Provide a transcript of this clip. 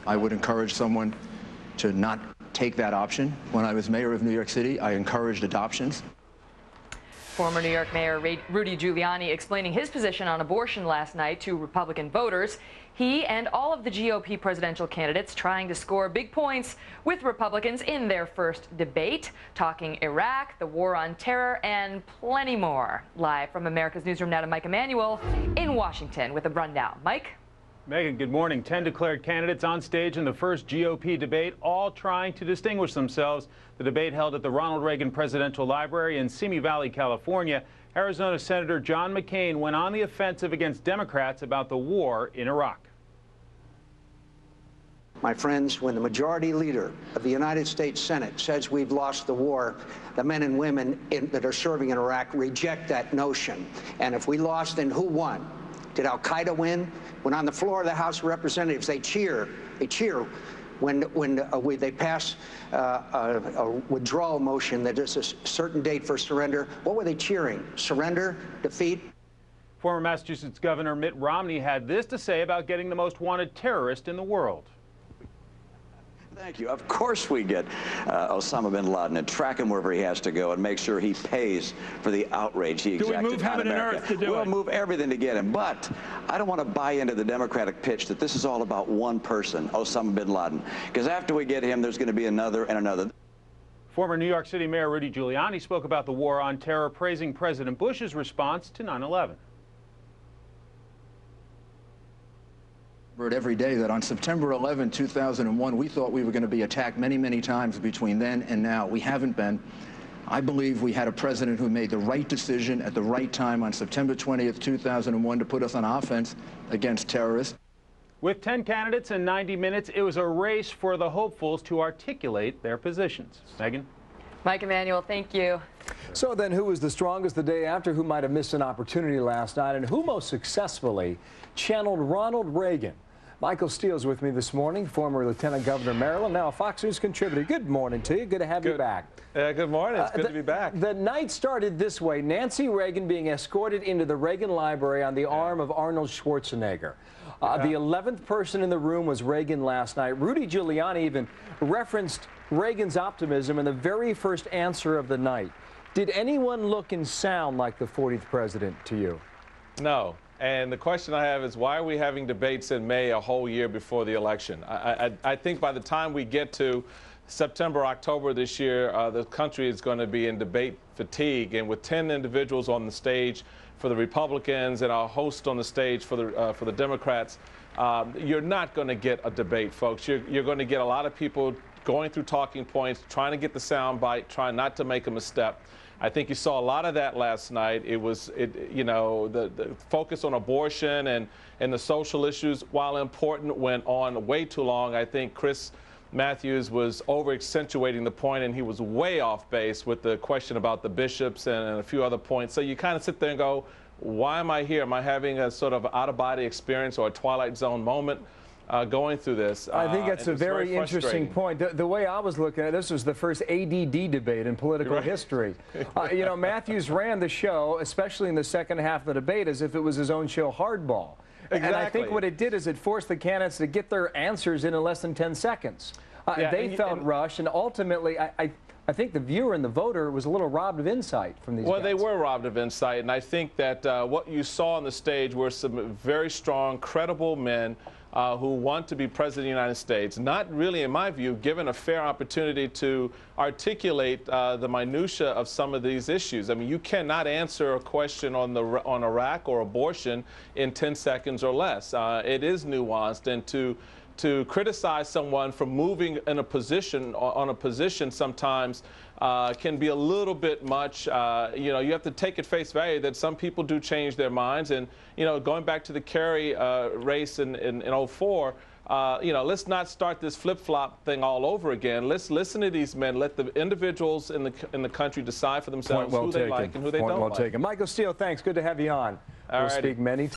I would encourage someone to not take that option. When I was mayor of New York City, I encouraged adoptions. Former New York Mayor Rudy Giuliani explaining his position on abortion last night to Republican voters. He and all of the GOP presidential candidates trying to score big points with Republicans in their first debate, talking Iraq, the war on terror, and plenty more. Live from America's Newsroom now to Mike Emanuel in Washington with a rundown. Mike? Megan, good morning. 10 declared candidates on stage in the first GOP debate, all trying to distinguish themselves. The debate held at the Ronald Reagan Presidential Library in Simi Valley, California. Arizona Senator John McCain went on the offensive against Democrats about the war in Iraq. My friends, when the majority leader of the United States Senate says we've lost the war, the men and women that are serving in Iraq reject that notion. And if we lost, then who won? Did Al-Qaeda win? When on the floor of the House of Representatives, they cheer when they pass a withdrawal motion that is a certain date for surrender. What were they cheering? Surrender? Defeat? Former Massachusetts Governor Mitt Romney had this to say about getting the most wanted terrorist in the world. Thank you. Of course we get Osama bin Laden and track him wherever he has to go and make sure he pays for the outrage he exacted on America. Do we move heaven and earth to do it? We'll move everything to get him. But I don't want to buy into the Democratic pitch that this is all about one person, Osama bin Laden. Because after we get him, there's going to be another and another. Former New York City Mayor Rudy Giuliani spoke about the war on terror, praising President Bush's response to 9/11. Every day that on September 11, 2001, we thought we were going to be attacked many, many times between then and now. We haven't been. I believe we had a president who made the right decision at the right time on September 20th, 2001 to put us on offense against terrorists. With 10 candidates in 90 minutes, it was a race for the hopefuls to articulate their positions. Megan? Mike Emanuel, thank you. So then, who was the strongest the day after? Who might have missed an opportunity last night? And who most successfully channeled Ronald Reagan? Michael Steele's with me this morning, former Lieutenant Governor of Maryland, now a Fox News contributor. Good morning to you. Good to have you back. Good morning. It's good to be back. The night started this way. Nancy Reagan being escorted into the Reagan Library on the arm of Arnold Schwarzenegger. The 11th person in the room was Reagan last night. Rudy Giuliani even referenced Reagan's optimism in the very first answer of the night. Did anyone look and sound like the 40th president to you? No. And the question I have is, why are we having debates in May, a whole year before the election? I think by the time we get to September, October this year, the country is going to be in debate fatigue. And with 10 individuals on the stage for the Republicans and a host on the stage for the Democrats, you're not going to get a debate, folks. You're going to get a lot of people going through talking points, trying to get the sound bite, trying not to make a misstep. I think you saw a lot of that last night. It was, you know, the focus on abortion and the social issues, while important, went on way too long. I think Chris Matthews was over-accentuating the point, and he was way off base with the question about the bishops and a few other points. So you kind of sit there and go, why am I here? Am I having a sort of out-of-body experience or a Twilight Zone moment? Going through this. I think that's a very interesting point. The way I was looking at this was the first ADD debate in political history. You know, Matthews ran the show, especially in the second half of the debate, as if it was his own show, Hardball. Exactly. And I think what it did is it forced the candidates to get their answers in less than 10 seconds. They felt rushed, and ultimately, I think the viewer and the voter was a little robbed of insight from these guys. They were robbed of insight, and I think that what you saw on the stage were some very strong, credible men who want to be president of the United States, not really, in my view, given a fair opportunity to articulate the minutia of some of these issues. I mean, you cannot answer a question on Iraq or abortion in 10 seconds or less. It is nuanced, and to criticize someone for moving in a position on a position sometimes can be a little bit much. You know, you have to take at face value that some people do change their minds. And, you know, going back to the Kerry race in 04, you know, let's not start this flip-flop thing all over again. Let's listen to these men. Let the individuals in the country decide for themselves who they like and who they don't like. Michael Steele, thanks. Good to have you on. We'll speak many